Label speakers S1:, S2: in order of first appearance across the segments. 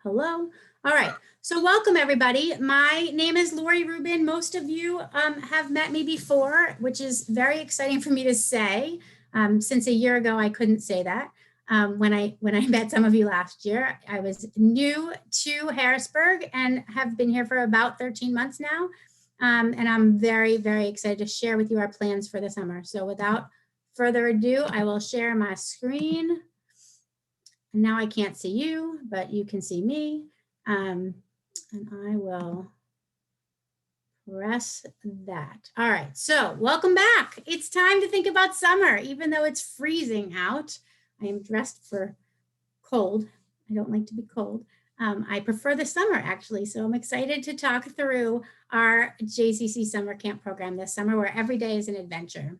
S1: Hello. All right. So welcome everybody. My name is Lori Rubin. Most of you have met me before, which is very exciting for me to say. Since a year ago, I couldn't say that. When I met some of you last year, I was new to Harrisburg and have been here for about 13 months now. And I'm very, very excited to share with you our plans for the summer. So without further ado, I will share my screen. And now I can't see you, but you can see me. And I will press that. All right, so welcome back. It's time to think about summer, even though it's freezing out. I am dressed for cold. I don't like to be cold. I prefer the summer actually, so I'm excited to talk through our JCC summer camp program this summer where every day is an adventure.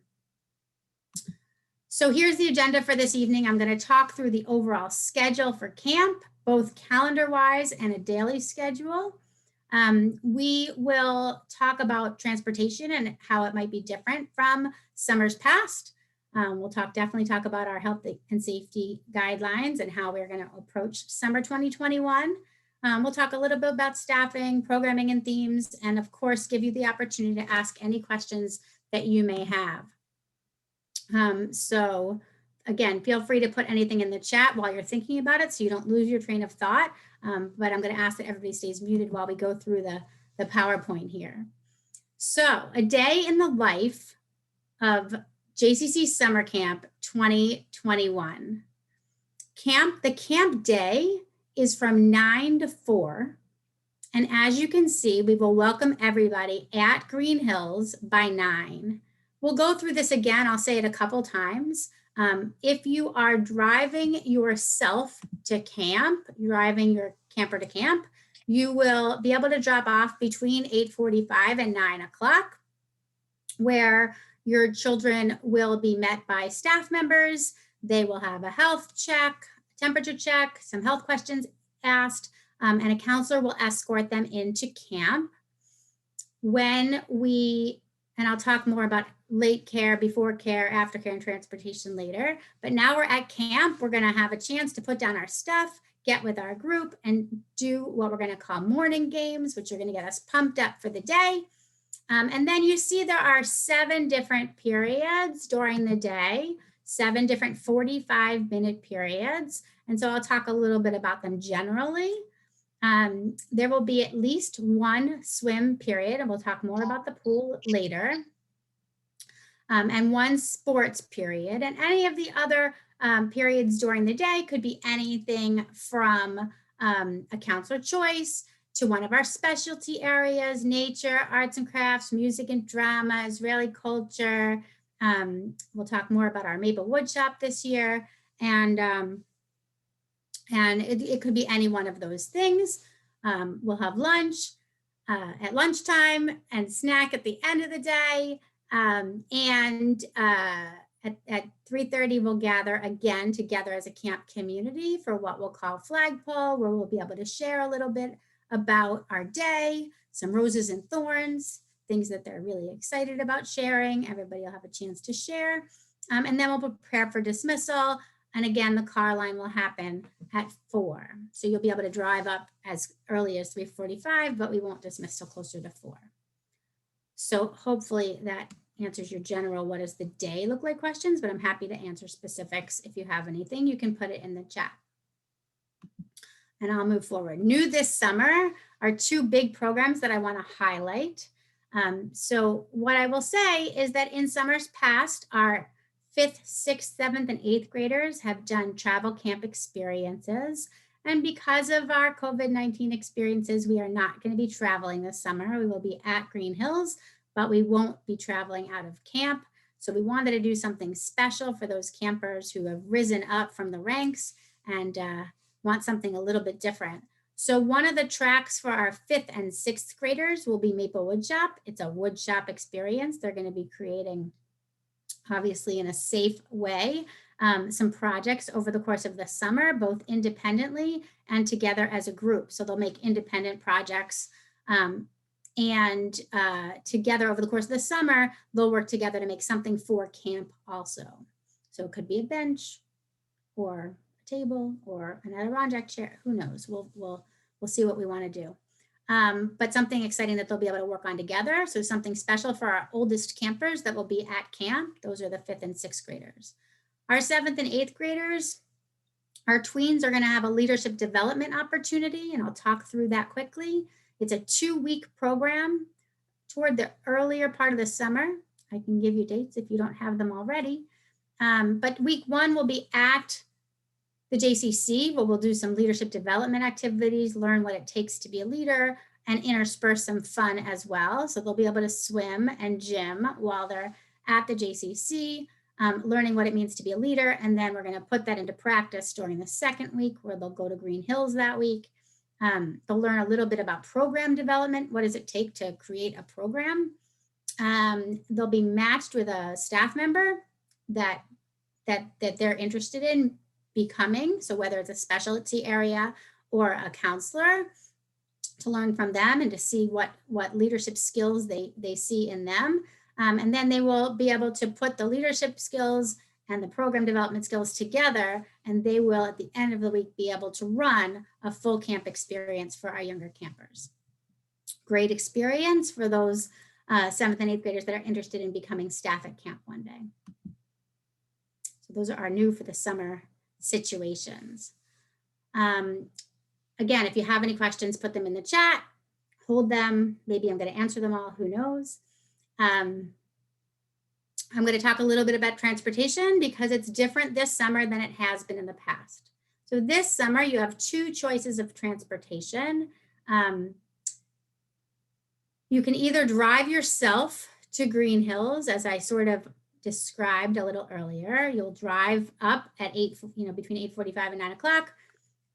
S1: So here's the agenda for this evening. I'm going to talk through the overall schedule for camp, both calendar-wise and a daily schedule. We will talk about transportation and how it might be different from summers past. We'll definitely talk about our health and safety guidelines and how we're going to approach summer 2021. We'll talk a little bit about staffing, programming, and themes, and of course, give you the opportunity to ask any questions that you may have. So again, feel free to put anything in the chat while you're thinking about it so you don't lose your train of thought. But I'm going to ask that everybody stays muted while we go through the PowerPoint here. So a day in the life of JCC Summer Camp 2021. The camp day is from 9 to 4. And as you can see, we will welcome everybody at Green Hills by 9. We'll go through this again. I'll say it a couple times. If you are driving yourself to camp, driving your camper to camp, you will be able to drop off between 8:45 and 9 o'clock, where your children will be met by staff members. They will have a health check, temperature check, some health questions asked, and a counselor will escort them into camp. And I'll talk more about late care, before care, aftercare, and transportation later. But now we're at camp. We're going to have a chance to put down our stuff, get with our group, and do what we're going to call morning games, which are going to get us pumped up for the day. And then you see there are 7 different periods during the day, 7 different 45-minute periods. And so I'll talk a little bit about them generally. There will be at least 1 swim period, and we'll talk more about the pool later, and 1 sports period. And any of the other periods during the day could be anything from a counselor choice to one of our specialty areas, nature, arts and crafts, music and drama, Israeli culture. We'll talk more about our Maple Wood Shop this year. And it could be any one of those things. We'll have lunch at lunchtime and snack at the end of the day. And at 3:30, we'll gather again together as a camp community for what we'll call flagpole, where we'll be able to share a little bit about our day, some roses and thorns, things that they're really excited about sharing. Everybody will have a chance to share. And then we'll prepare for dismissal. And again, the car line will happen at 4. So you'll be able to drive up as early as 3:45, but we won't dismiss till closer to 4. So hopefully that answers your general what does the day look like questions, but I'm happy to answer specifics. If you have anything, you can put it in the chat. And I'll move forward. New this summer are 2 big programs that I want to highlight. So what I will say is that in summers past, our 5th, 6th, 7th, and 8th graders have done travel camp experiences. And because of our COVID-19 experiences, we are not going to be traveling this summer. We will be at Green Hills, but we won't be traveling out of camp. So we wanted to do something special for those campers who have risen up from the ranks and want something a little bit different. So one of the tracks for our 5th and 6th graders will be Maple Wood Shop. It's a wood shop experience. They're going to be creating, obviously in a safe way, some projects over the course of the summer, both independently and together as a group. So they'll make independent projects and together over the course of the summer, they'll work together to make something for camp also. So it could be a bench or a table or an Adirondack chair. Who knows? We'll see what we want to do. But something exciting that they'll be able to work on together. So something special for our oldest campers that will be at camp. Those are the 5th and 6th graders. Our 7th and 8th graders, our tweens are going to have a leadership development opportunity, and I'll talk through that quickly. It's a 2-week program toward the earlier part of the summer. I can give you dates if you don't have them already. But week 1 will be at the JCC, where we'll do some leadership development activities, learn what it takes to be a leader, and intersperse some fun as well. So they'll be able to swim and gym while they're at the JCC, learning what it means to be a leader. And then we're going to put that into practice during the 2nd week, where they'll go to Green Hills that week. They'll learn a little bit about program development. What does it take to create a program? They'll be matched with a staff member that they're interested in becoming. So whether it's a specialty area or a counselor, to learn from them and to see what leadership skills they see in them. And then they will be able to put the leadership skills and the program development skills together, and they will at the end of the week be able to run a full camp experience for our younger campers. Great experience for those 7th and 8th graders that are interested in becoming staff at camp one day. So those are our new for the summer situations. Again, if you have any questions, put them in the chat, hold them. Maybe I'm going to answer them all, who knows. I'm going to talk a little bit about transportation because it's different this summer than it has been in the past. So this summer you have 2 choices of transportation. You can either drive yourself to Green Hills, as I sort of described a little earlier. You'll drive up at between 8:45 and 9 o'clock,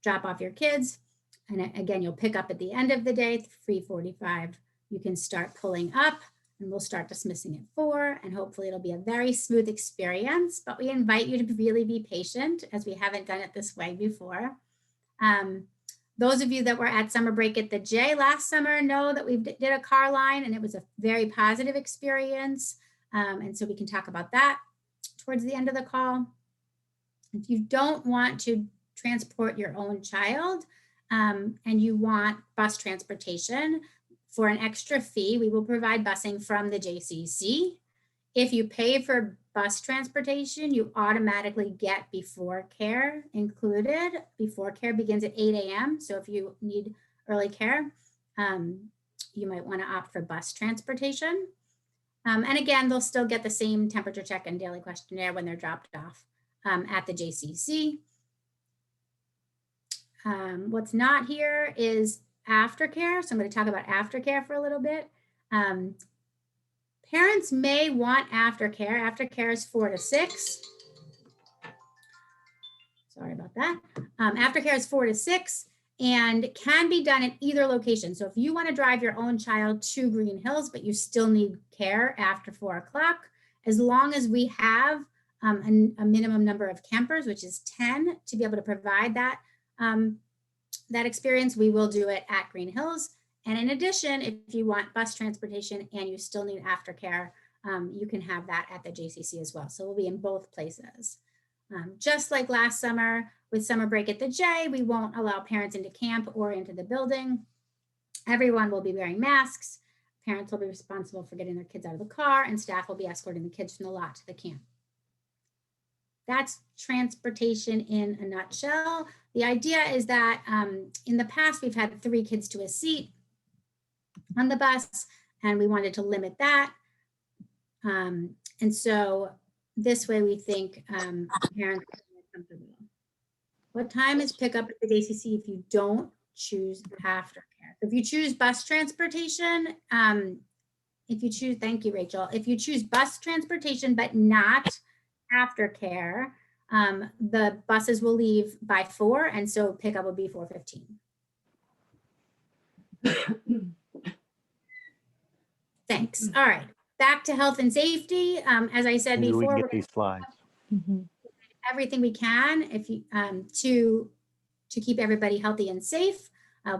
S1: drop off your kids. And again, you'll pick up at the end of the day, 3:45. You can start pulling up, and we'll start dismissing at 4, and hopefully it'll be a very smooth experience, but we invite you to really be patient, as we haven't done it this way before. Those of you that were at summer break at the J last summer know that we did a car line, and it was a very positive experience. And so we can talk about that towards the end of the call. If you don't want to transport your own child, and you want bus transportation for an extra fee, we will provide busing from the JCC. If you pay for bus transportation, you automatically get before care included. Before care begins at 8 a.m. So if you need early care, you might want to opt for bus transportation. And again, they'll still get the same temperature check and daily questionnaire when they're dropped off at the JCC. What's not here is aftercare. So I'm going to talk about aftercare for a little bit. Parents may want aftercare. Aftercare is 4 to 6. Sorry about that. Aftercare is 4 to 6 and can be done at either location. So if you want to drive your own child to Green Hills, but you still need care after 4 o'clock, as long as we have a minimum number of campers, which is 10, to be able to provide that, that experience, we will do it at Green Hills. And in addition, if you want bus transportation and you still need aftercare, you can have that at the JCC as well. So we'll be in both places. Just like last summer with summer break at the J, we won't allow parents into camp or into the building. Everyone will be wearing masks. Parents will be responsible for getting their kids out of the car, and staff will be escorting the kids from the lot to the camp. That's transportation in a nutshell. The idea is that in the past, we've had 3 kids to a seat on the bus, and we wanted to limit that. And so this way we think parents are comfortable. What time is pickup at the JCC if you don't choose aftercare? If you choose bus transportation, thank you, Rachel. If you choose bus transportation but not aftercare, the buses will leave by 4, and so pickup will be 4:15. Thanks. All right, back to health and safety. As I said before,
S2: we can get these slides.
S1: Everything we can if you to keep everybody healthy and safe.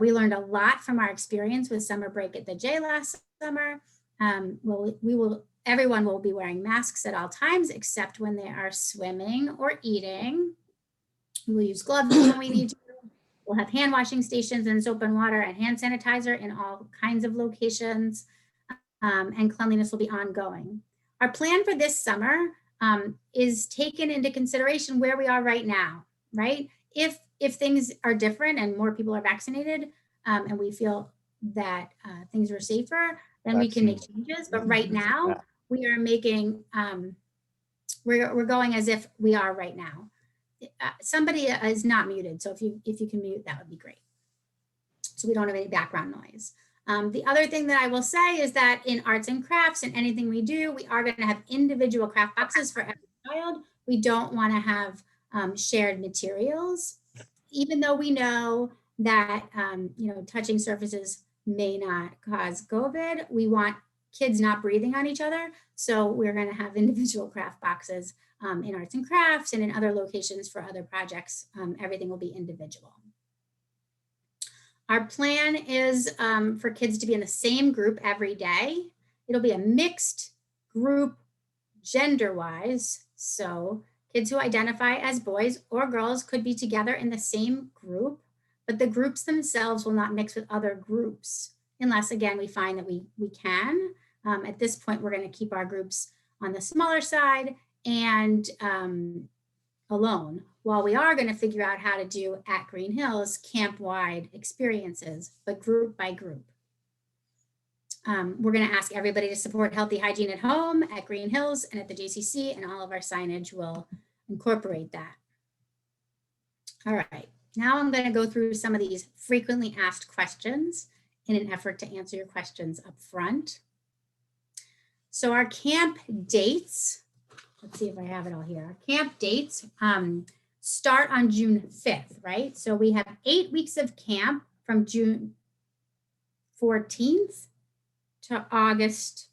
S1: We learned a lot from our experience with summer break at the J last summer. Everyone will be wearing masks at all times except when they are swimming or eating. We will use gloves when we need to. We'll have hand washing stations and soap and water and hand sanitizer in all kinds of locations, and cleanliness will be ongoing. Our plan for this summer is taken into consideration where we are right now, right? If things are different and more people are vaccinated, and we feel that things are safer, then we can make changes. But right now, we are making, we're going as if we are right now. Somebody is not muted, so if you can mute, that would be great. So we don't have any background noise. The other thing that I will say is that in arts and crafts and anything we do, we are going to have individual craft boxes for every child. We don't want to have shared materials, even though we know that touching surfaces may not cause COVID. We want kids not breathing on each other, so we're going to have individual craft boxes in arts and crafts and in other locations for other projects. Everything will be individual. Our plan is for kids to be in the same group every day. It'll be a mixed group gender-wise. So kids who identify as boys or girls could be together in the same group, but the groups themselves will not mix with other groups unless, again, we find that we can. At this point, we're going to keep our groups on the smaller side and alone, while we are going to figure out how to do at Green Hills camp-wide experiences, but group by group. We're going to ask everybody to support healthy hygiene at home, at Green Hills, and at the JCC, and all of our signage will incorporate that. All right, now I'm going to go through some of these frequently asked questions in an effort to answer your questions up front. So our camp dates, let's see if I have it all here. Our camp dates start on June 5th, right? So we have 8 weeks of camp from June 14th to August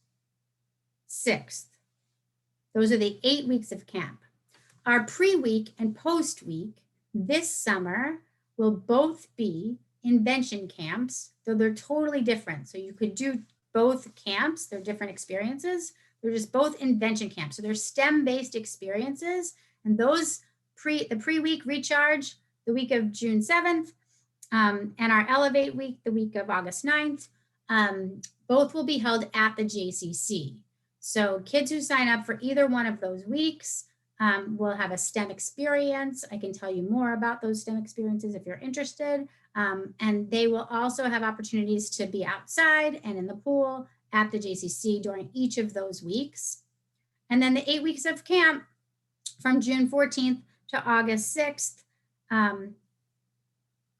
S1: 6th. Those are the 8 weeks of camp. Our pre-week and post-week this summer will both be invention camps, though they're totally different. So you could do both camps, they're different experiences. They're just both invention camps. So they're STEM-based experiences, and those the pre-week recharge the week of June 7th, and our Elevate week the week of August 9th. Both will be held at the JCC. So kids who sign up for either one of those weeks will have a STEM experience. I can tell you more about those STEM experiences if you're interested. And they will also have opportunities to be outside and in the pool at the JCC during each of those weeks. And then the 8 weeks of camp from June 14th to August 6th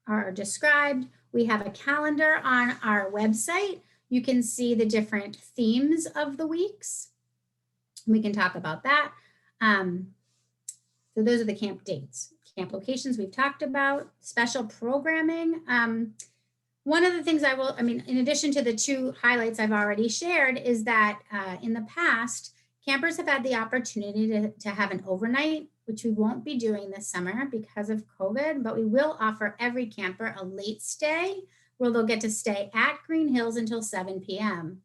S1: are described. We have a calendar on our website. You can see the different themes of the weeks. We can talk about that. So those are the camp dates. Camp locations we've talked about. Special programming. One of the things in addition to the 2 highlights I've already shared, is that in the past, campers have had the opportunity to have an overnight, which we won't be doing this summer because of COVID, but we will offer every camper a late stay where they'll get to stay at Green Hills until 7 p.m.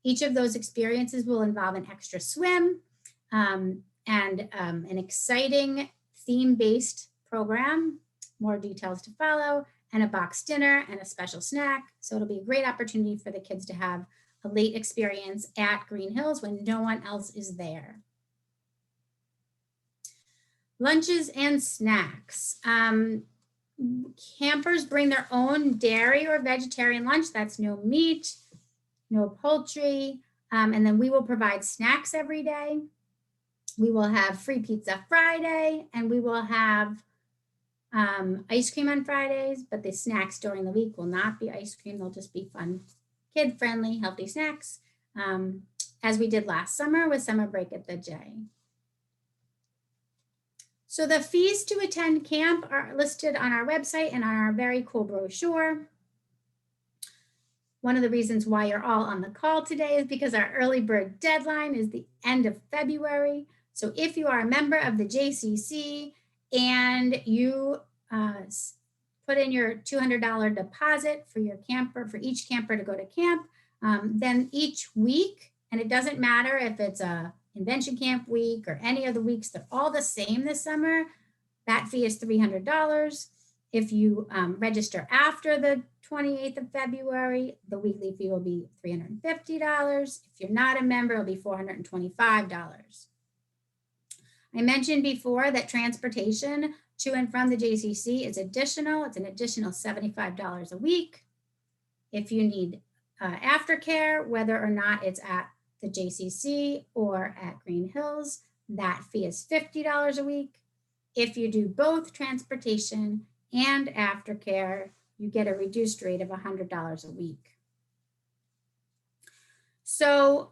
S1: Each of those experiences will involve an extra swim and an exciting theme-based program, more details to follow, and a box dinner and a special snack. So it'll be a great opportunity for the kids to have a late experience at Green Hills when no one else is there. Lunches and snacks. Campers bring their own dairy or vegetarian lunch. That's no meat, no poultry. And then we will provide snacks every day. We will have free pizza Friday, and we will have ice cream on Fridays, but the snacks during the week will not be ice cream. They'll just be fun, kid-friendly, healthy snacks, as we did last summer with summer break at the J. So the fees to attend camp are listed on our website and on our very cool brochure. One of the reasons why you're all on the call today is because our early bird deadline is the end of February. So if you are a member of the JCC and you put in your $200 deposit for your camper, for each camper to go to camp, then each week, and it doesn't matter if it's a invention camp week or any of the weeks, they're all the same this summer. That fee is $300. If you register after the 28th of February, the weekly fee will be $350. If you're not a member, it'll be $425. I mentioned before that transportation to and from the JCC is additional. It's an additional $75 a week. If you need aftercare, whether or not it's at the JCC or at Green Hills, that fee is $50 a week. If you do both transportation and aftercare, you get a reduced rate of $100 a week. So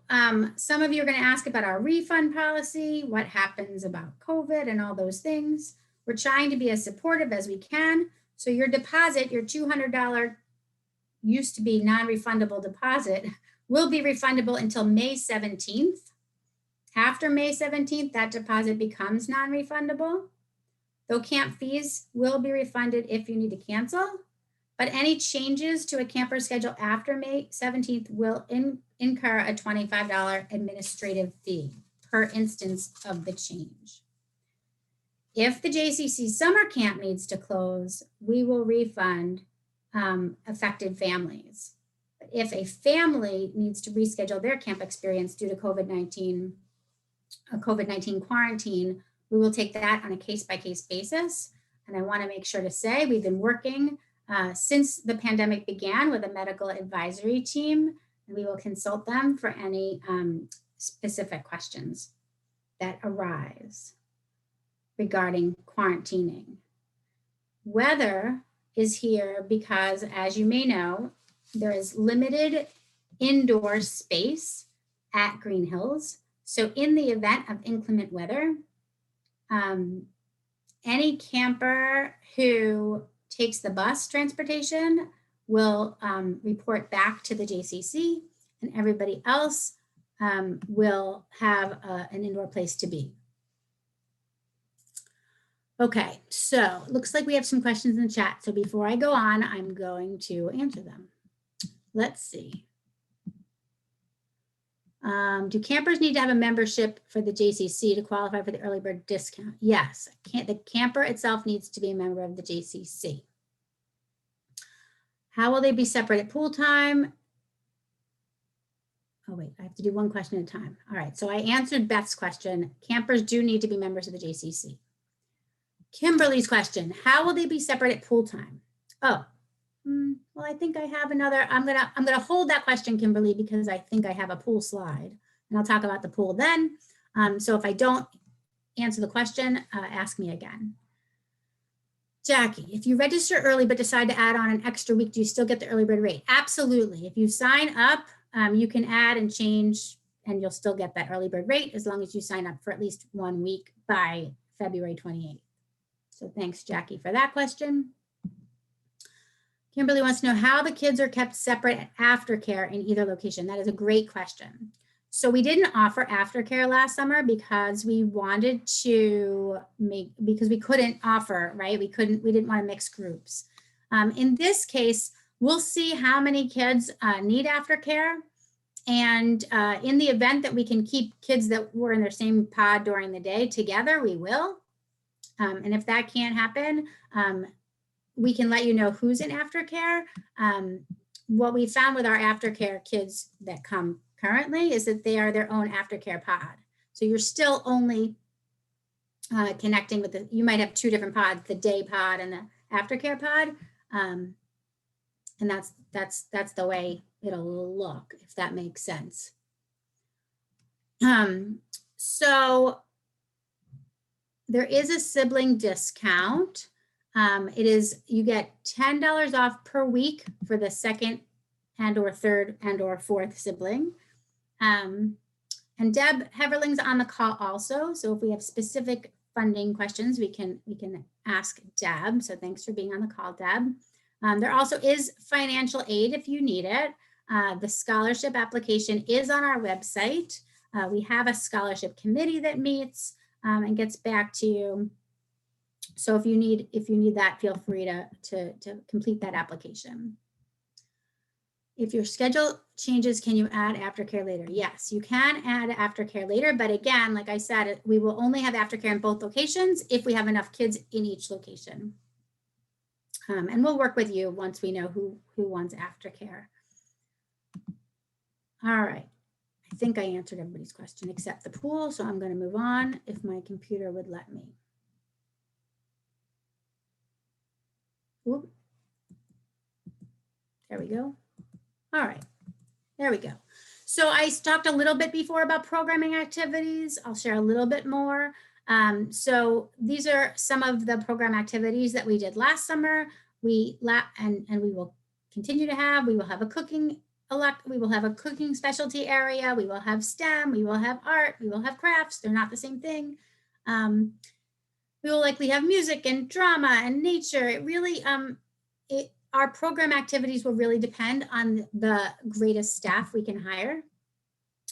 S1: some of you are going to ask about our refund policy, what happens about COVID and all those things. We're trying to be as supportive as we can. So your deposit, your $200 used to be non-refundable deposit, will be refundable until May 17th. After May 17th, that deposit becomes non-refundable. Though camp fees will be refunded if you need to cancel, but any changes to a camper schedule after May 17th will incur a $25 administrative fee per instance of the change. If the JCC summer camp needs to close, we will refund affected families. But if a family needs to reschedule their camp experience due to COVID-19 quarantine, we will take that on a case-by-case basis. And I want to make sure to say we've been working since the pandemic began with a medical advisory team, and we will consult them for any specific questions that arise regarding quarantining. Weather is here because, as you may know, there is limited indoor space at Green Hills. So in the event of inclement weather, any camper who takes the bus transportation will report back to the JCC, and everybody else will have an indoor place to be. Okay, so looks like we have some questions in the chat. So before I go on, I'm going to answer them. Let's see. Do campers need to have a membership for the JCC to qualify for the early bird discount? Yes, the camper itself needs to be a member of the JCC. How will they be separate at pool time? Oh wait, I have to do one question at a time. All right, so I answered Beth's question. Campers do need to be members of the JCC. Kimberly's question, how will they be separate at pool time? Oh, well, I think I have another, I'm gonna hold that question, Kimberly, because I think I have a pool slide, and I'll talk about the pool then. So if I don't answer the question, ask me again. Jackie, if you register early but decide to add on an extra week, do you still get the early bird rate? Absolutely. If you sign up, you can add and change, and you'll still get that early bird rate as long as you sign up for at least 1 week by February 28th. So thanks, Jackie, for that question. Kimberly wants to know how the kids are kept separate at aftercare in either location. That is a great question. So we didn't offer aftercare last summer because we wanted to because we couldn't offer, right? We didn't want to mix groups. In this case, we'll see how many kids need aftercare. And in the event that we can keep kids that were in their same pod during the day together, we will. And if that can't happen, we can let you know who's in aftercare. What we found with our aftercare kids that come currently is that they are their own aftercare pod. So you're still only connecting with you might have 2 different pods, the day pod and the aftercare pod. And that's the way it'll look, if that makes sense. So there is a sibling discount. You get $10 off per week for the second and or third and or fourth sibling. And Deb Heverling's on the call also. So if we have specific funding questions, we can ask Deb. So thanks for being on the call, Deb. There also is financial aid if you need it. The scholarship application is on our website. We have a scholarship committee that meets and gets back to you. So if you need that, feel free to complete that application. If your schedule changes, can you add aftercare later? Yes, you can add aftercare later, but again, like I said, we will only have aftercare in both locations if we have enough kids in each location. And we'll work with you once we know who wants aftercare. All right, I think I answered everybody's question except the pool, so I'm going to move on if my computer would let me. Oop. There we go. All right, there we go. So I talked a little bit before about programming activities. I'll share a little bit more. So these are some of the program activities that we did last summer. And we will continue to have. We will have a cooking we will have a cooking specialty area. We will have STEM. We will have art. We will have crafts. They're not the same thing. We will likely have music and drama and nature. It really our program activities will really depend on the greatest staff we can hire.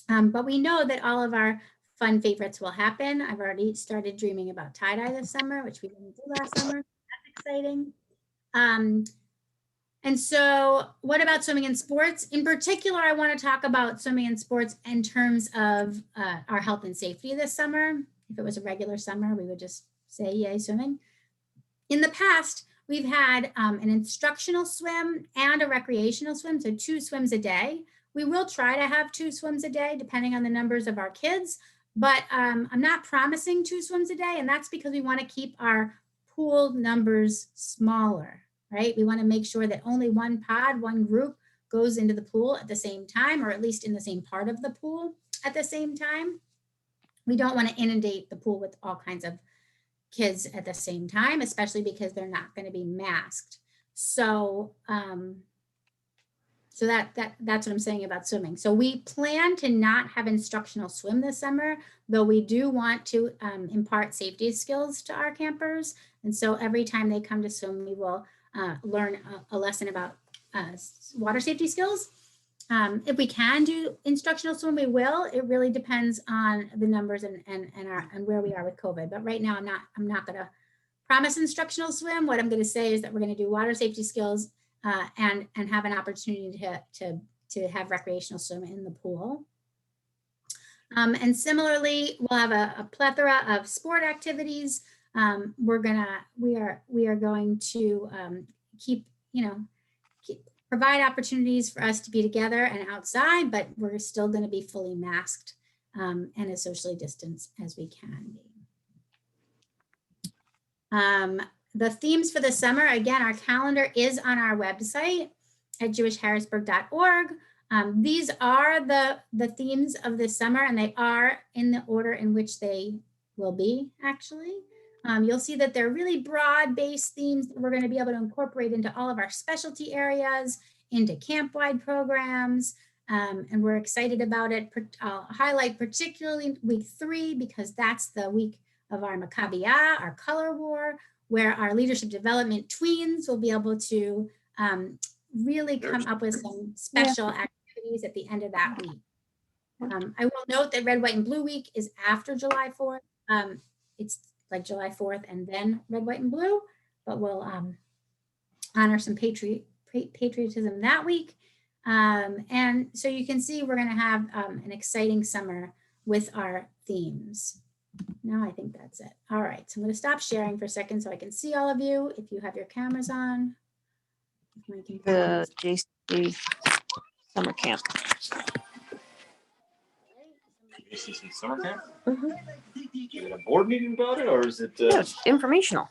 S1: But we know that all of our fun favorites will happen. I've already started dreaming about tie-dye this summer, which we didn't do last summer. That's exciting. And so what about swimming and sports? In particular, I want to talk about swimming and sports in terms of our health and safety this summer. If it was a regular summer, we would just say, yay, swimming. In the past, we've had an instructional swim and a recreational swim, so 2 swims a day. We will try to have 2 swims a day, depending on the numbers of our kids, but I'm not promising 2 swims a day, and that's because we want to keep our pool numbers smaller, right? We want to make sure that only one pod, one group goes into the pool at the same time, or at least in the same part of the pool at the same time. We don't want to inundate the pool with all kinds of kids at the same time, especially because they're not going to be masked. So, so that's what I'm saying about swimming. So we plan to not have instructional swim this summer, though we do want to impart safety skills to our campers. And so every time they come to swim, we will learn a lesson about water safety skills. If we can do instructional swim, we will. It really depends on the numbers and where we are with COVID. But right now, I'm not going to promise instructional swim. What I'm going to say is that we're going to do water safety skills and have an opportunity to have recreational swim in the pool. And similarly, we'll have a plethora of sport activities. We are going to keep provide opportunities for us to be together and outside, but we're still going to be fully masked and as socially distanced as we can be. The themes for the summer, again, our calendar is on our website at jewishharrisburg.org. These are the themes of this summer, and they are in the order in which they will be, actually. You'll see that they're really broad-based themes that we're going to be able to incorporate into all of our specialty areas, into camp-wide programs, and we're excited about it. I'll highlight particularly week 3 because that's the week of our Maccabiah, our color war, where our leadership development tweens will be able to really come up with some special activities at the end of that week. I will note that Red, White, and Blue Week is after July 4th. It's like July 4th and then Red, White, and Blue, but we'll honor some patriotism that week. And so you can see we're going to have an exciting summer with our themes. Now I think that's it. All right, so I'm going to stop sharing for a second so I can see all of you if you have your cameras on.
S2: The JCC summer camp.
S3: JCC summer camp?
S2: Mm-hmm.
S3: Is it a board meeting about it, or is it?
S2: Yeah, informational.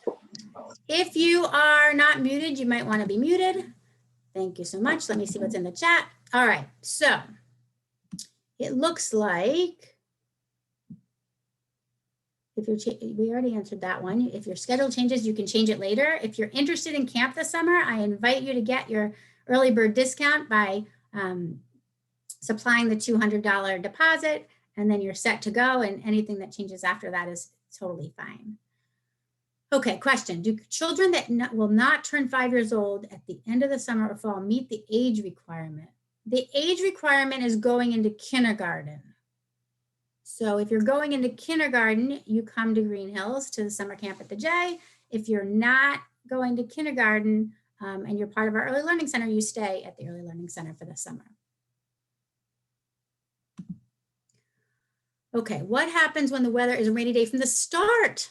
S1: If you are not muted, you might want to be muted. Thank you so much. Let me see what's in the chat. All right, so it looks like if we already answered that one. If your schedule changes, you can change it later. If you're interested in camp this summer, I invite you to get your early bird discount by supplying the $200 deposit, and then you're set to go, and anything that changes after that is totally fine. Okay, question. Do children that will not turn 5 years old at the end of the summer or fall meet the age requirement? The age requirement is going into kindergarten. So if you're going into kindergarten, you come to Green Hills to the summer camp at the J. If you're not going to kindergarten, and you're part of our early learning center, you stay at the early learning center for the summer. Okay, what happens when the weather is a rainy day from the start?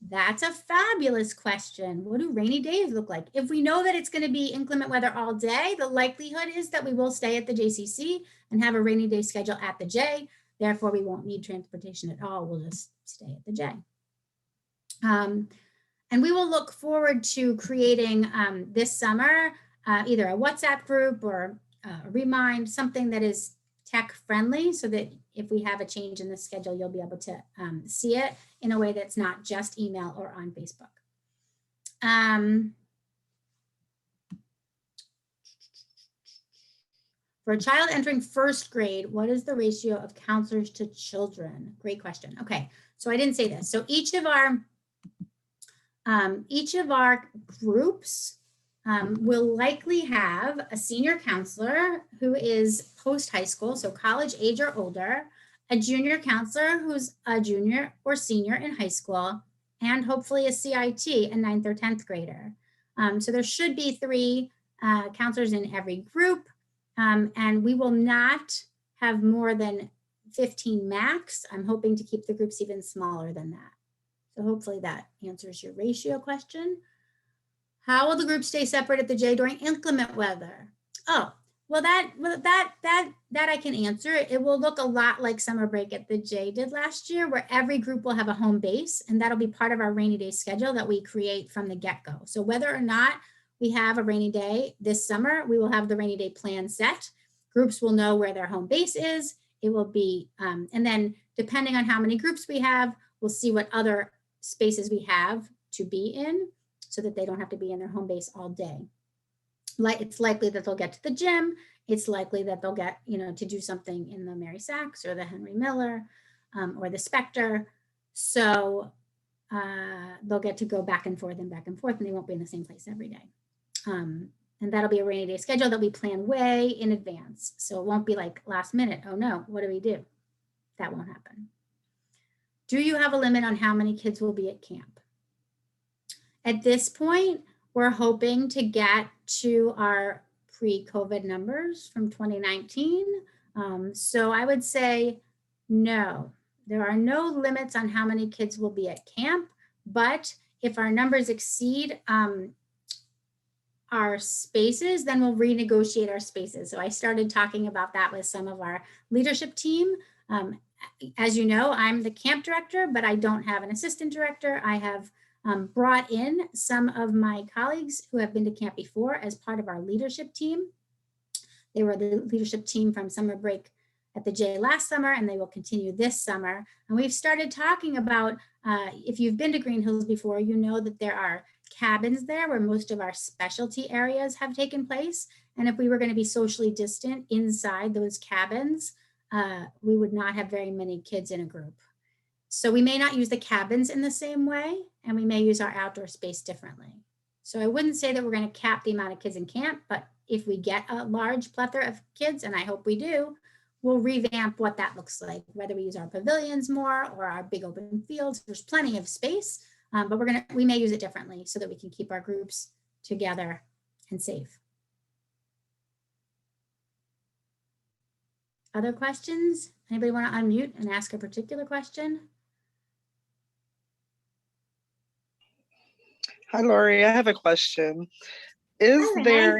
S1: That's a fabulous question. What do rainy days look like? If we know that it's going to be inclement weather all day, the likelihood is that we will stay at the JCC and have a rainy day schedule at the J. Therefore, we won't need transportation at all. We'll just stay at the J. And we will look forward to creating this summer either a WhatsApp group or a remind, something that is tech friendly, so that if we have a change in the schedule, you'll be able to see it in a way that's not just email or on Facebook. For a child entering first grade, what is the ratio of counselors to children? Great question. Okay, so I didn't say this. So each of our groups will likely have a senior counselor who is post-high school, so college age or older, a junior counselor who's a junior or senior in high school, and hopefully a CIT, a 9th or 10th grader. So there should be 3 counselors in every group, and we will not have more than 15 max. I'm hoping to keep the groups even smaller than that. So hopefully that answers your ratio question. How will the group stay separate at the J during inclement weather? Oh, well that I can answer. It will look a lot like summer break at the J did last year, where every group will have a home base, and that'll be part of our rainy day schedule that we create from the get-go. So whether or not we have a rainy day this summer, we will have the rainy day plan set. Groups will know where their home base is. It will be, and then depending on how many groups we have, we'll see what other spaces we have to be in, so that they don't have to be in their home base all day. It's likely that they'll get to the gym. It's likely that they'll get, to do something in the Mary Sachs or the Henry Miller or the Spectre. So they'll get to go back and forth, and they won't be in the same place every day. And that'll be a rainy day schedule that we plan way in advance. So it won't be like last minute, oh no, what do we do? That won't happen. Do you have a limit on how many kids will be at camp? At this point, we're hoping to get to our pre-COVID numbers from 2019. So I would say no, there are no limits on how many kids will be at camp, but if our numbers exceed our spaces, then we'll renegotiate our spaces. So I started talking about that with some of our leadership team. As you know, I'm the camp director, but I don't have an assistant director. I have brought in some of my colleagues who have been to camp before as part of our leadership team. They were the leadership team from summer break at the J last summer, and they will continue this summer. And we've started talking about, if you've been to Green Hills before, you know that there are cabins there where most of our specialty areas have taken place. And if we were going to be socially distant inside those cabins, we would not have very many kids in a group. So we may not use the cabins in the same way, and we may use our outdoor space differently. So I wouldn't say that we're going to cap the amount of kids in camp, but if we get a large plethora of kids, and I hope we do, we'll revamp what that looks like, whether we use our pavilions more or our big open fields. There's plenty of space, but we may use it differently so that we can keep our groups together and safe. Other questions? Anybody want to unmute and ask a particular question?
S4: Hi, Lori. I have a question. Is there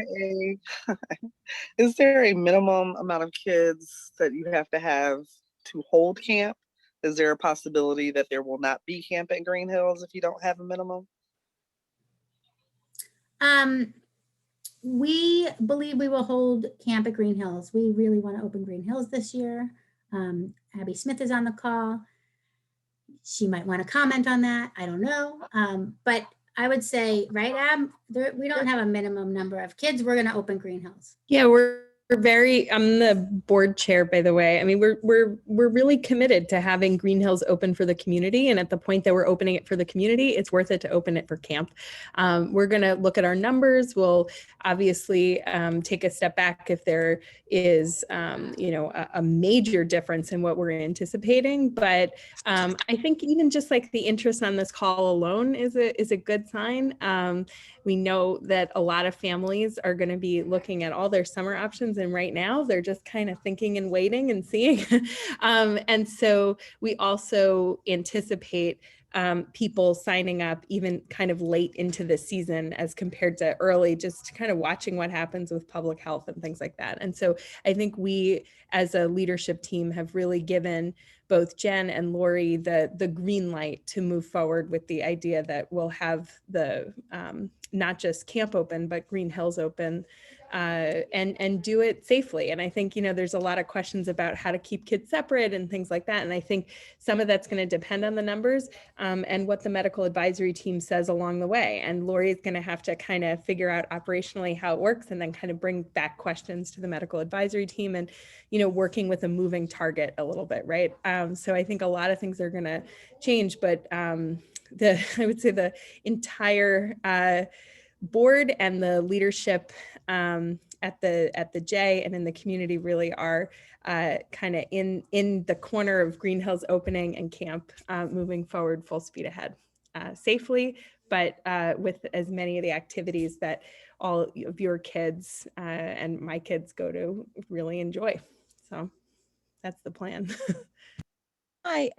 S4: a minimum amount of kids that you have to hold camp? Is there a possibility that there will not be camp at Green Hills if you don't have a minimum?
S1: We believe we will hold camp at Green Hills. We really want to open Green Hills this year. Abby Smith is on the call. She might want to comment on that. I don't know. But I would say, right, Ab, we don't have a minimum number of kids. We're going to open Green Hills.
S2: Yeah, we're
S5: I'm the board chair, by the way. I mean, we're really committed to having Green Hills open for the community. And at the point that we're opening it for the community, it's worth it to open it for camp. We're going to look at our numbers. We'll obviously take a step back if there is, a major difference in what we're anticipating. But I think even just like the interest on this call alone is a good sign. We know that a lot of families are going to be looking at all their summer options, and right now they're just kind of thinking and waiting and seeing. And so we also anticipate people signing up even kind of late into the season as compared to early, just kind of watching what happens with public health and things like that. And so I think we as a leadership team have really given both Jen and Lori the green light to move forward with the idea that we'll have the not just camp open, but Green Hills open and do it safely. And I think, there's a lot of questions about how to keep kids separate and things like that. And I think some of that's going to depend on the numbers and what the medical advisory team says along the way. And Lori is going to have to kind of figure out operationally how it works and then kind of bring back questions to the medical advisory team and, working with a moving target a little bit, right? So I think a lot of things are going to change, but I would say the entire board and the leadership at the J and in the community really are kind of in the corner of Green Hills opening and camp moving forward full speed ahead safely, but with as many of the activities that all of your kids and my kids go to really enjoy. So that's the plan.
S6: Hi,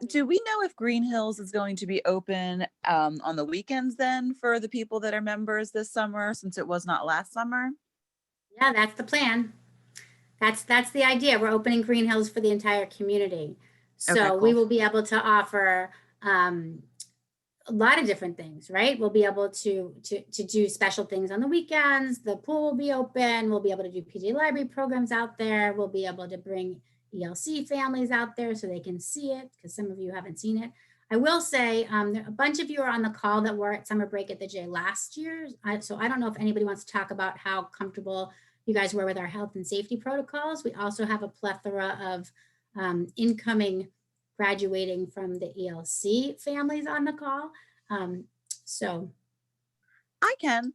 S6: do we know if Green Hills is going to be open on the weekends then for the people that are members this summer, since it was not last summer?
S1: Yeah, that's the plan. That's the idea. We're opening Green Hills for the entire community. So
S6: Okay,
S1: we
S6: cool.
S1: will be able to offer a lot of different things, right? We'll be able to do special things on the weekends. The pool will be open. We'll be able to do PJ library programs out there. We'll be able to bring ELC families out there so they can see it, because some of you haven't seen it. I will say a bunch of you are on the call that were at summer break at the J last year. So I don't know if anybody wants to talk about how comfortable you guys were with our health and safety protocols. We also have a plethora of incoming graduating from the ELC families on the call. So
S6: I can.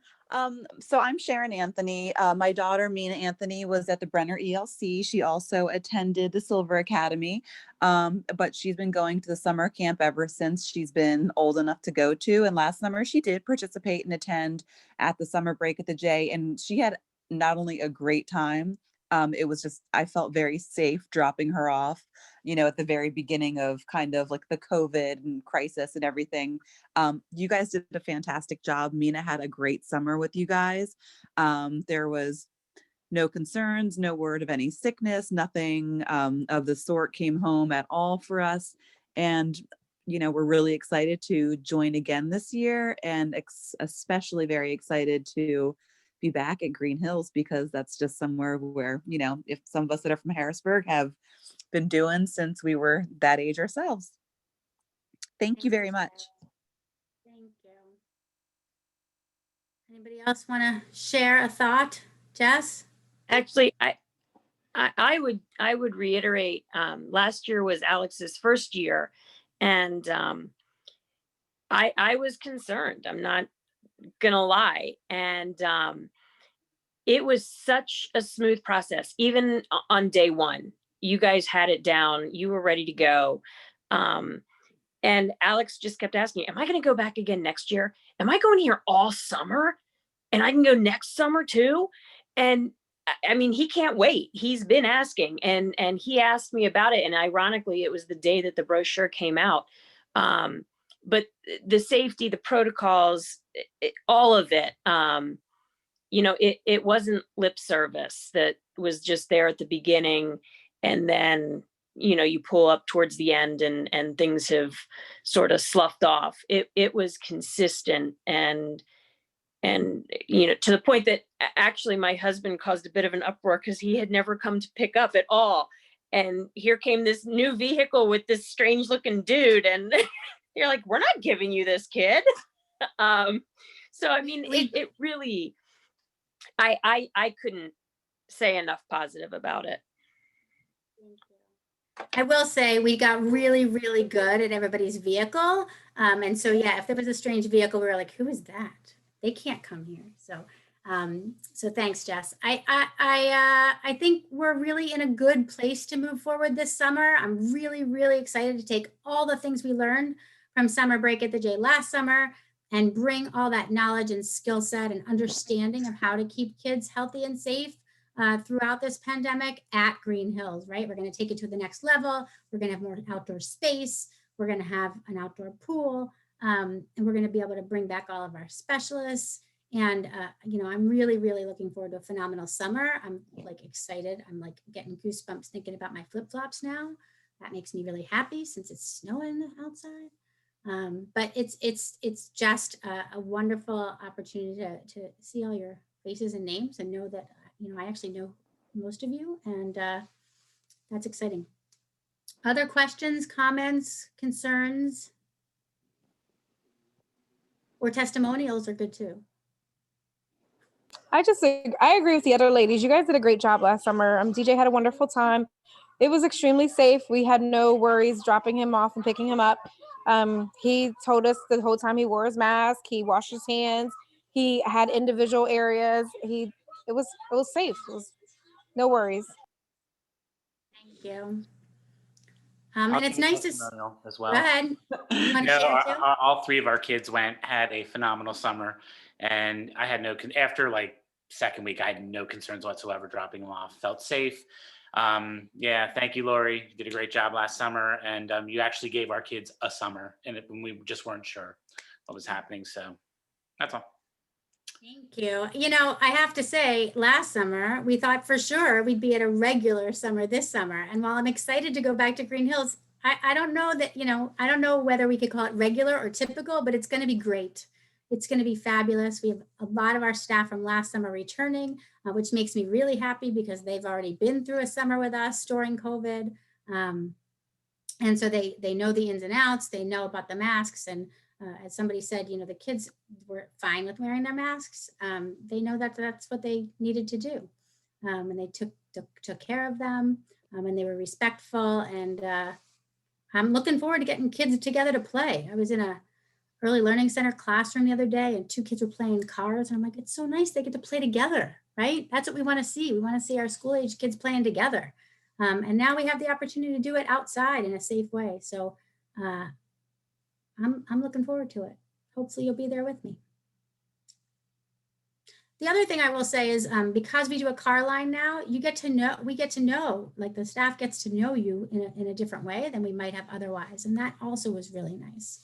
S6: So I'm Sharon Anthony. My daughter, Mina Anthony, was at the Brenner ELC. She also attended the Silver Academy, but she's been going to the summer camp ever since she's been old enough to go to. And last summer, she did participate and attend at the summer break at the J. And she had not only a great time, it was just, I felt very safe dropping her off, at the very beginning of kind of like the COVID and crisis and everything. You guys did a fantastic job. Mina had a great summer with you guys. There was no concerns, no word of any sickness, nothing of the sort came home at all for us. And, we're really excited to join again this year, and especially very excited to be back at Green Hills, because that's just somewhere where, if some of us that are from Harrisburg have been doing since we were that age ourselves. Thank you very much.
S1: thank you. Anybody else want to share a thought? Jess?
S7: Actually, I would reiterate, last year was Alex's first year, and I was concerned. I'm not gonna lie. And it was such a smooth process. Even on day one, you guys had it down. You were ready to go. And Alex just kept asking, am I going to go back again next year? Am I going here all summer? And I can go next summer too? And I mean, he can't wait. He's been asking, and he asked me about it. And ironically, it was the day that the brochure came out. But the safety, the protocols, all of it, it wasn't lip service that was just there at the beginning. And then, you pull up towards the end and things have sort of sloughed off. It was consistent and to the point that actually my husband caused a bit of an uproar because he had never come to pick up at all. And here came this new vehicle with this strange looking dude. And you're like, we're not giving you this kid. So, I mean, it really, I couldn't say enough positive about it.
S1: I will say we got really, really good at everybody's vehicle. And so, yeah, if there was a strange vehicle, we were like, who is that? They can't come here. So thanks, Jess. I think we're really in a good place to move forward this summer. I'm really, really excited to take all the things we learned from summer break at the J last summer and bring all that knowledge and skill set and understanding of how to keep kids healthy and safe throughout this pandemic at Green Hills, right? We're going to take it to the next level. We're going to have more outdoor space. We're going to have an outdoor pool, and we're going to be able to bring back all of our specialists. And, I'm really, really looking forward to a phenomenal summer. I'm like excited. I'm like getting goosebumps thinking about my flip-flops now. That makes me really happy since it's snowing outside. But it's just a wonderful opportunity to see all your faces and names and know that, I actually know most of you, and that's exciting. Other questions, comments, concerns, or testimonials are good too.
S2: I agree with the other ladies. You guys did a great job last summer. DJ had a wonderful time. It was extremely safe. We had no worries dropping him off and picking him up. He told us the whole time he wore his mask. He washed his hands. He had individual areas. It was safe. It was no worries.
S1: Thank you.
S8: I'll
S1: And it's
S8: give a
S1: nice to
S8: testimonial as
S1: go
S8: well.
S1: ahead. You want to
S8: No,
S1: share too?
S8: all three of our kids had a phenomenal summer, and I had after like second week, I had no concerns whatsoever dropping them off. Felt safe. Thank you, Lori. You did a great job last summer, and you actually gave our kids a summer, and we just weren't sure what was happening. So that's all.
S1: Thank you. I have to say, last summer, we thought for sure we'd be at a regular summer this summer. And while I'm excited to go back to Green Hills, I don't know that, I don't know whether we could call it regular or typical, but it's going to be great. It's going to be fabulous. We have a lot of our staff from last summer returning, which makes me really happy because they've already been through a summer with us during COVID. And so they know the ins and outs, they know about the masks. And as somebody said, the kids were fine with wearing their masks. They know that that's what they needed to do. And they took care of them, and they were respectful. And I'm looking forward to getting kids together to play. I was in a early learning center classroom the other day, and 2 kids were playing cars. And I'm like, it's so nice they get to play together, right? That's what we want to see. We want to see our school age kids playing together. And now we have the opportunity to do it outside in a safe way. So I'm looking forward to it. Hopefully you'll be there with me. The other thing I will say is because we do a car line now, we get to know, like the staff gets to know you in a different way than we might have otherwise. And that also was really nice.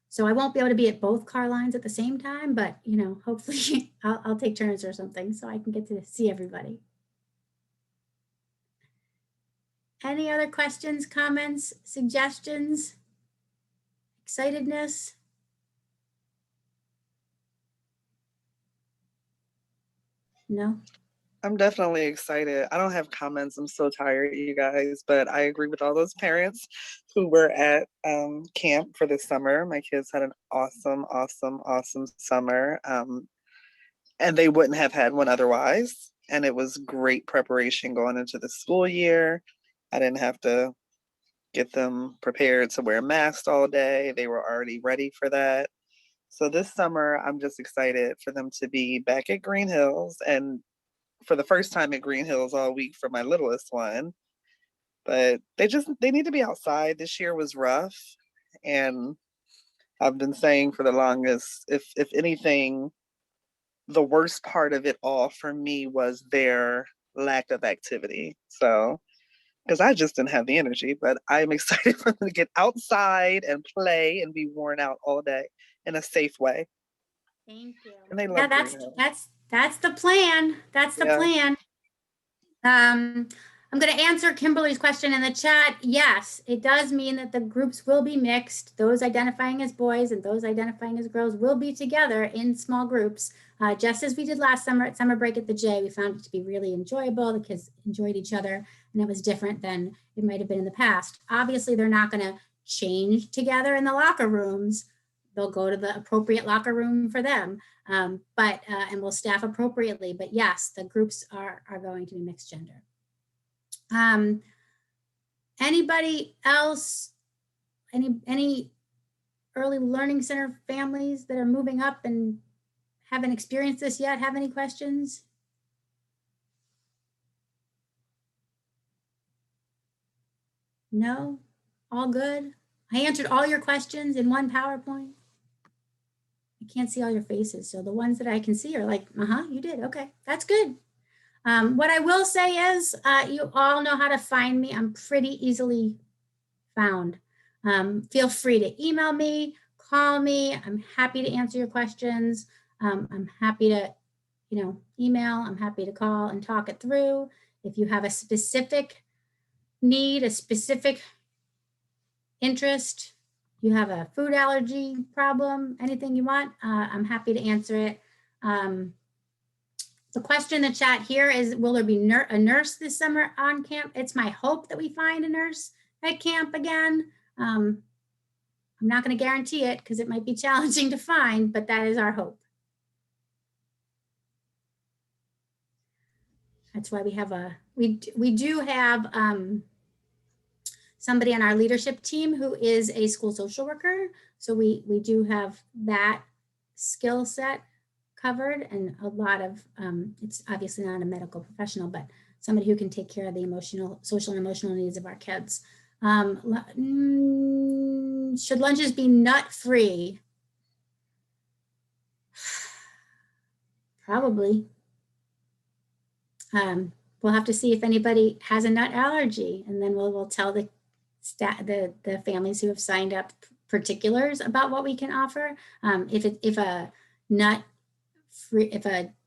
S1: So I won't be able to be at both car lines at the same time, but hopefully I'll take turns or something so I can get to see everybody. Any other questions, comments, suggestions, excitedness? No?
S4: I'm definitely excited. I don't have comments. I'm so tired, you guys, but I agree with all those parents who were at camp for this summer. My kids had an awesome, awesome, awesome summer. And they wouldn't have had one otherwise. And it was great preparation going into the school year. I didn't have to get them prepared to wear masks all day. They were already ready for that. So this summer, I'm just excited for them to be back at Green Hills, and for the first time at Green Hills all week for my littlest one. But they need to be outside. This year was rough. And I've been saying for the longest, if anything, the worst part of it all for me was their lack of activity. So, because I just didn't have the energy, but I'm excited for them to get outside and play and be worn out all day in a safe way.
S1: Thank you.
S4: And they love
S1: Yeah,
S4: Green Hills.
S1: that's the plan. That's the plan. I'm going to answer Kimberly's question in the chat. Yes, it does mean that the groups will be mixed. Those identifying as boys and those identifying as girls will be together in small groups, just as we did last summer at summer break at the J. We found it to be really enjoyable. The kids enjoyed each other, and it was different than it might have been in the past. Obviously, they're not going to change together in the locker rooms, they'll go to the appropriate locker room for them. And we'll staff appropriately. But yes, the groups are going to be mixed gender. Anybody else? Any early learning center families that are moving up and haven't experienced this yet? Have any questions? No? All good? I answered all your questions in one PowerPoint. I can't see all your faces. So the ones that I can see are like, you did. Okay, that's good. What I will say is you all know how to find me. I'm pretty easily found. Feel free to email me, call me. I'm happy to answer your questions. I'm happy to, email. I'm happy to call and talk it through. If you have a specific need, a specific interest, you have a food allergy problem, anything you want, I'm happy to answer it. The question in the chat here is, will there be a nurse this summer on camp? It's my hope that we find a nurse at camp again. I'm not going to guarantee it because it might be challenging to find, but that is our hope. That's why we have we do have somebody on our leadership team who is a school social worker. So we do have that skill set covered, and a lot of, it's obviously not a medical professional, but somebody who can take care of the social and emotional needs of our kids. Should lunches be nut-free? Probably. We'll have to see if anybody has a nut allergy, and then we'll tell the families who have signed up particulars about what we can offer. If a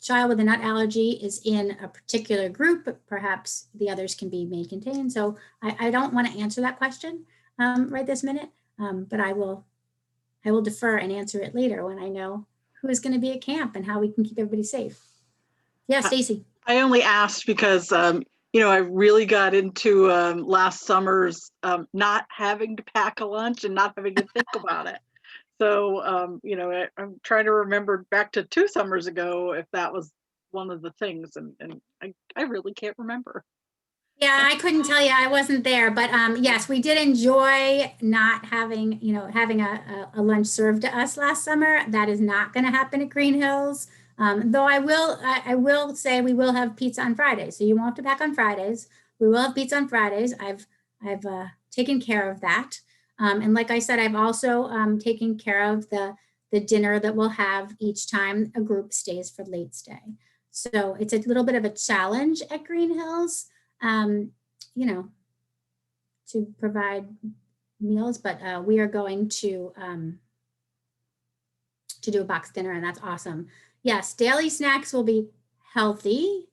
S1: child with a nut allergy is in a particular group, perhaps the others can be made contained. So I don't want to answer that question right this minute, but I will defer and answer it later when I know who is going to be at camp and how we can keep everybody safe. Yeah, Stacy.
S9: I only asked because, I really got into last summer's not having to pack a lunch and not having to think about it. So, I'm trying to remember back to 2 summers ago if that was one of the things, and I really can't remember.
S1: Yeah, I couldn't tell you. I wasn't there, but yes, we did enjoy not having, having a lunch served to us last summer. That is not going to happen at Green Hills. Though I will say we will have pizza on Fridays, so you won't have to pack on Fridays. We will have pizza on Fridays. I've taken care of that, and like I said, I've also taken care of the dinner that we'll have each time a group stays for late stay. So it's a little bit of a challenge at Green Hills, to provide meals, but we are going to do a box dinner, and that's awesome. Yes, daily snacks will be healthy.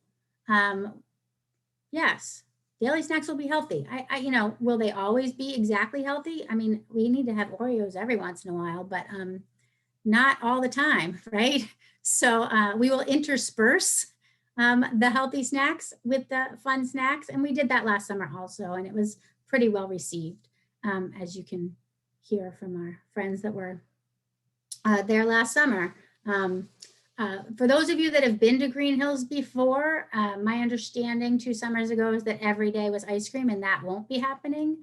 S1: Yes, daily snacks will be healthy. Will they always be exactly healthy? I mean, we need to have Oreos every once in a while, but not all the time, right? So we will intersperse the healthy snacks with the fun snacks. And we did that last summer also, and it was pretty well received, as you can hear from our friends that were there last summer. For those of you that have been to Green Hills before, my understanding 2 summers ago is that every day was ice cream, and that won't be happening.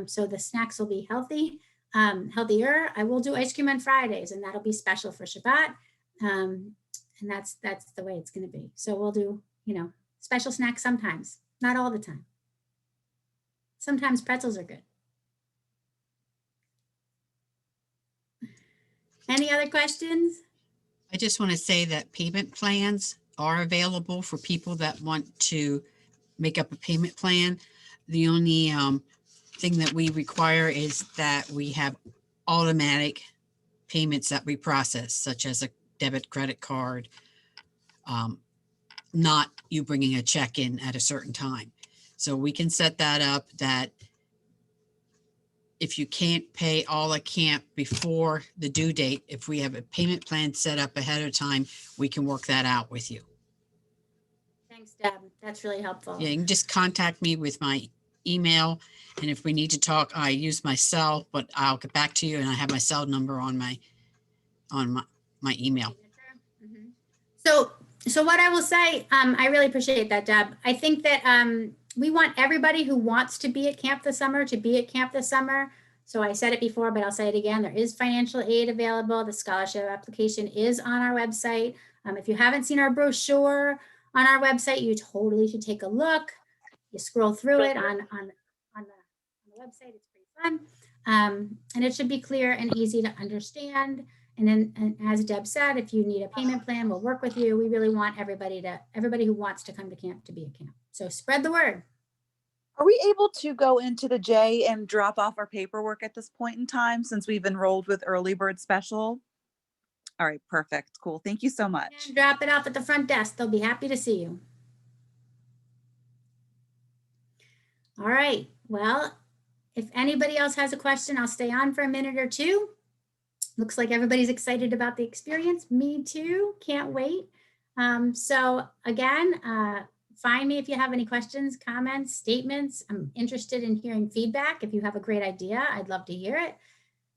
S1: So the snacks will be healthy, healthier. I will do ice cream on Fridays, and that'll be special for Shabbat. And that's the way it's going to be. So we'll do, special snacks sometimes, not all the time. Sometimes pretzels are good. Any other questions?
S10: I just want to say that payment plans are available for people that want to make up a payment plan. The only thing that we require is that we have automatic payments that we process, such as a debit credit card, not you bringing a check in at a certain time. So we can set that up that if you can't pay all at camp before the due date, if we have a payment plan set up ahead of time, we can work that out with you.
S1: Thanks, Deb. That's really helpful.
S10: Yeah, you can just contact me with my email. And if we need to talk, I use my cell, but I'll get back to you, and I have my cell number on my on my email.
S1: Mhm. So what I will say, I really appreciate that, Deb. I think that we want everybody who wants to be at camp this summer to be at camp this summer. So I said it before, but I'll say it again. There is financial aid available. The scholarship application is on our website. If you haven't seen our brochure on our website, you totally should take a look. You scroll through it on the website. It's pretty fun. And it should be clear and easy to understand. And then, and as Deb said, if you need a payment plan, we'll work with you. We really want everybody who wants to come to camp to be at camp. So spread the word.
S6: Are we able to go into the J and drop off our paperwork at this point in time since we've enrolled with Early Bird Special? All right, perfect. Cool. Thank you so much.
S1: And drop it off at the front desk. They'll be happy to see you. All right. Well, if anybody else has a question, I'll stay on for a minute or two. Looks like everybody's excited about the experience. Me too. Can't wait. So again, find me if you have any questions, comments, statements. I'm interested in hearing feedback. If you have a great idea, I'd love to hear it.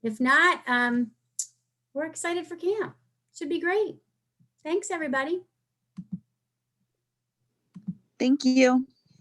S1: If not, we're excited for camp. Should be great. Thanks, everybody.
S6: Thank you.